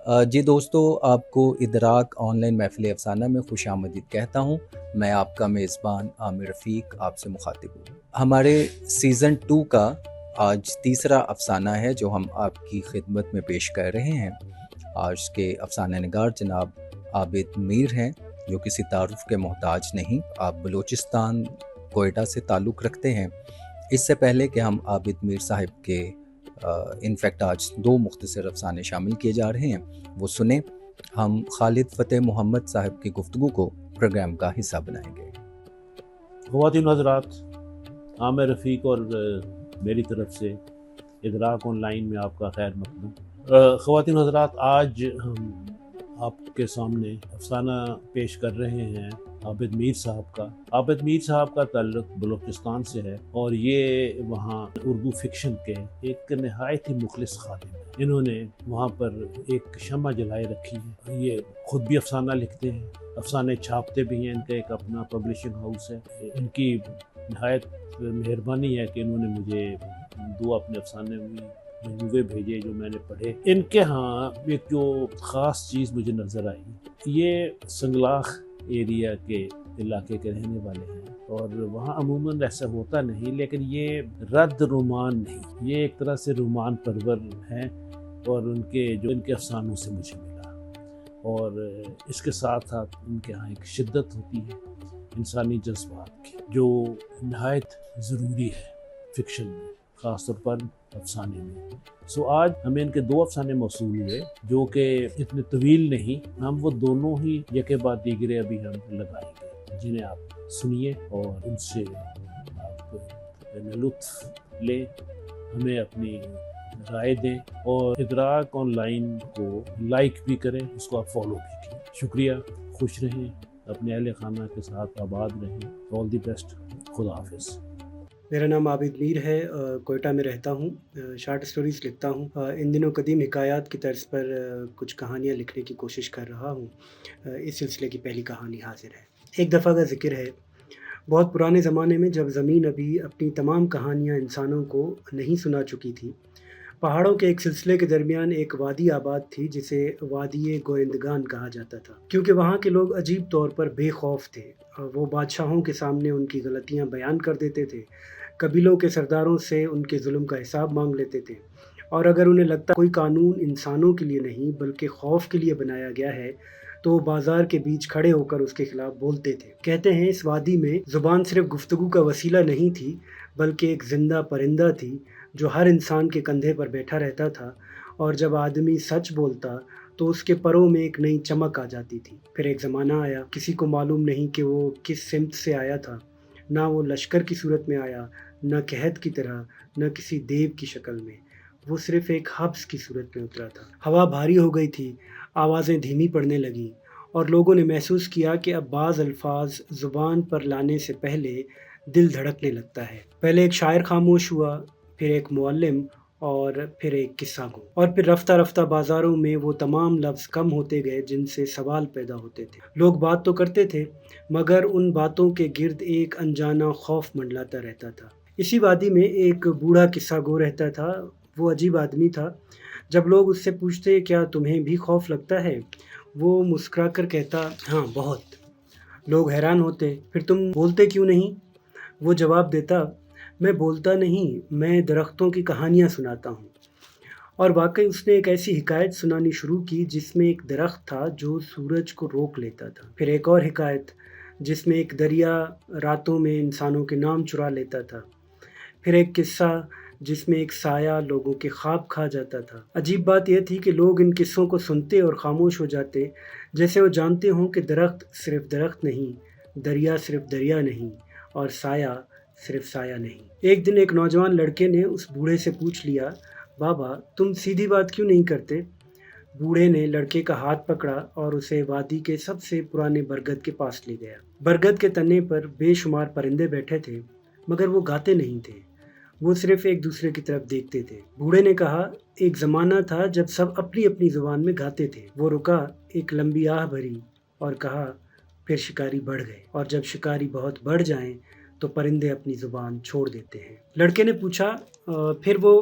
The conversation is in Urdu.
جی دوستو، آپ کو ادراک آن لائن محفل افسانہ میں خوش آمدید کہتا ہوں۔ میں آپ کا میزبان عامر رفیق آپ سے مخاطب ہوں۔ ہمارے سیزن 2 کا آج تیسرا افسانہ ہے جو ہم آپ کی خدمت میں پیش کر رہے ہیں۔ آج کے افسانہ نگار جناب عابد میر ہیں، جو کسی تعارف کے محتاج نہیں۔ آپ بلوچستان کوئٹہ سے تعلق رکھتے ہیں۔ اس سے پہلے کہ ہم عابد میر صاحب کے انفیکٹ آج 2 مختصر افسانے شامل کیے جا رہے ہیں، وہ سنیں، ہم خالد فتح محمد صاحب کی گفتگو کو پروگرام کا حصہ بنائیں گے۔ خواتین حضرات، عامر رفیق اور میری طرف سے ادراک آن لائن میں آپ کا خیر مقدم۔ خواتین حضرات، آج ہم آپ کے سامنے افسانہ پیش کر رہے ہیں عابد میر صاحب کا۔ عابد میر صاحب کا تعلق بلوچستان سے ہے اور یہ وہاں اردو فکشن کے ایک نہایت ہی مخلص خادم ہیں۔ انہوں نے وہاں پر ایک شمع جلائے رکھی ہے۔ یہ خود بھی افسانہ لکھتے ہیں، افسانے چھاپتے بھی ہیں، ان کا ایک اپنا پبلشنگ ہاؤس ہے۔ ان کی نہایت مہربانی ہے کہ انہوں نے مجھے 2 اپنے افسانے مجموعے بھیجے جو میں نے پڑھے۔ ان کے ہاں ایک جو خاص چیز مجھے نظر آئی، یہ سنگلاخ ایریا کے علاقے کے رہنے والے ہیں اور وہاں عموماً ایسا ہوتا نہیں، لیکن یہ رد رومان نہیں، یہ ایک طرح سے رومان پرور ہیں اور ان کے افسانوں سے مجھے ملا۔ اور اس کے ساتھ ساتھ ان کے ہاں ایک شدت ہوتی ہے انسانی جذبات کی، جو نہایت ضروری ہے فکشن میں، خاص طور پر افسانے میں۔ آج ہمیں ان کے 2 افسانے موصول ہوئے جو کہ اتنے طویل نہیں، ہم وہ دونوں ہی یکے بعد دیگرے ابھی ہم لگائیں گے، جنہیں آپ سنیے اور ان سے آپ لطف لیں، ہمیں اپنی رائے دیں اور ادراک آن لائن کو لائک بھی کریں، اس کو آپ فالو بھی کریں۔ شکریہ، خوش رہیں، اپنے اہل خانہ کے ساتھ آباد رہیں۔ آل دی بیسٹ، خدا حافظ۔ میرا نام عابد میر ہے، کوئٹہ میں رہتا ہوں، شارٹ سٹوریز لکھتا ہوں۔ ان دنوں قدیم حکایات کی طرز پر کچھ کہانیاں لکھنے کی کوشش کر رہا ہوں۔ اس سلسلے کی پہلی کہانی حاضر ہے۔ ایک دفعہ کا ذکر ہے، بہت پرانے زمانے میں، جب زمین ابھی اپنی تمام کہانیاں انسانوں کو نہیں سنا چکی تھی، پہاڑوں کے ایک سلسلے کے درمیان ایک وادی آباد تھی جسے وادی گویندگان کہا جاتا تھا، کیونکہ وہاں کے لوگ عجیب طور پر بے خوف تھے۔ وہ بادشاہوں کے سامنے ان کی غلطیاں بیان کر دیتے تھے، قبیلوں کے سرداروں سے ان کے ظلم کا حساب مانگ لیتے تھے، اور اگر انہیں لگتا کوئی قانون انسانوں کے لیے نہیں بلکہ خوف کے لیے بنایا گیا ہے تو وہ بازار کے بیچ کھڑے ہو کر اس کے خلاف بولتے تھے۔ کہتے ہیں اس وادی میں زبان صرف گفتگو کا وسیلہ نہیں تھی، بلکہ ایک زندہ پرندہ تھی جو ہر انسان کے کندھے پر بیٹھا رہتا تھا، اور جب آدمی سچ بولتا تو اس کے پروں میں ایک نئی چمک آ جاتی تھی۔ پھر ایک زمانہ آیا، کسی کو معلوم نہیں کہ وہ کس سمت سے آیا تھا، نہ وہ لشکر کی صورت میں آیا، نہ قحط کی طرح، نہ کسی دیو کی شکل میں، وہ صرف ایک حبس کی صورت میں اترا تھا۔ ہوا بھاری ہو گئی تھی، آوازیں دھیمی پڑنے لگیں، اور لوگوں نے محسوس کیا کہ اب بعض الفاظ زبان پر لانے سے پہلے دل دھڑکنے لگتا ہے۔ پہلے ایک شاعر خاموش ہوا، پھر ایک معلم، اور پھر ایک قصہ گو، اور پھر رفتہ رفتہ بازاروں میں وہ تمام لفظ کم ہوتے گئے جن سے سوال پیدا ہوتے تھے۔ لوگ بات تو کرتے تھے، مگر ان باتوں کے گرد ایک انجانا خوف منڈلاتا رہتا تھا۔ اسی وادی میں ایک بوڑھا قصہ گو رہتا تھا۔ وہ عجیب آدمی تھا۔ جب لوگ اس سے پوچھتے کیا تمہیں بھی خوف لگتا ہے، وہ مسکرا کر کہتا ہاں بہت۔ لوگ حیران ہوتے، پھر تم بولتے کیوں نہیں؟ وہ جواب دیتا، میں بولتا نہیں، میں درختوں کی کہانیاں سناتا ہوں۔ اور واقعی اس نے ایک ایسی حکایت سنانی شروع کی جس میں ایک درخت تھا جو سورج کو روک لیتا تھا، پھر ایک اور حکایت جس میں ایک دریا راتوں میں انسانوں کے نام چرا لیتا تھا، پھر ایک قصہ جس میں ایک سایہ لوگوں کے خواب کھا جاتا تھا۔ عجیب بات یہ تھی کہ لوگ ان قصوں کو سنتے اور خاموش ہو جاتے، جیسے وہ جانتے ہوں کہ درخت صرف درخت نہیں، دریا صرف دریا نہیں، اور سایہ صرف سایہ نہیں۔ ایک دن ایک نوجوان لڑکے نے اس بوڑھے سے پوچھ لیا، بابا تم سیدھی بات کیوں نہیں کرتے؟ بوڑھے نے لڑکے کا ہاتھ پکڑا اور اسے وادی کے سب سے پرانے برگد کے پاس لے گیا۔ برگد کے تنے پر بے شمار پرندے بیٹھے تھے، مگر وہ گاتے نہیں تھے، وہ صرف ایک دوسرے کی طرف دیکھتے تھے۔ بوڑھے نے کہا، ایک زمانہ تھا جب سب اپنی اپنی زبان میں گاتے تھے۔ وہ رکا، ایک لمبی آہ بھری اور کہا، پھر شکاری بڑھ گئے، اور جب شکاری بہت بڑھ جائیں تو پرندے اپنی زبان چھوڑ دیتے ہیں۔ لڑکے نے پوچھا، پھر وہ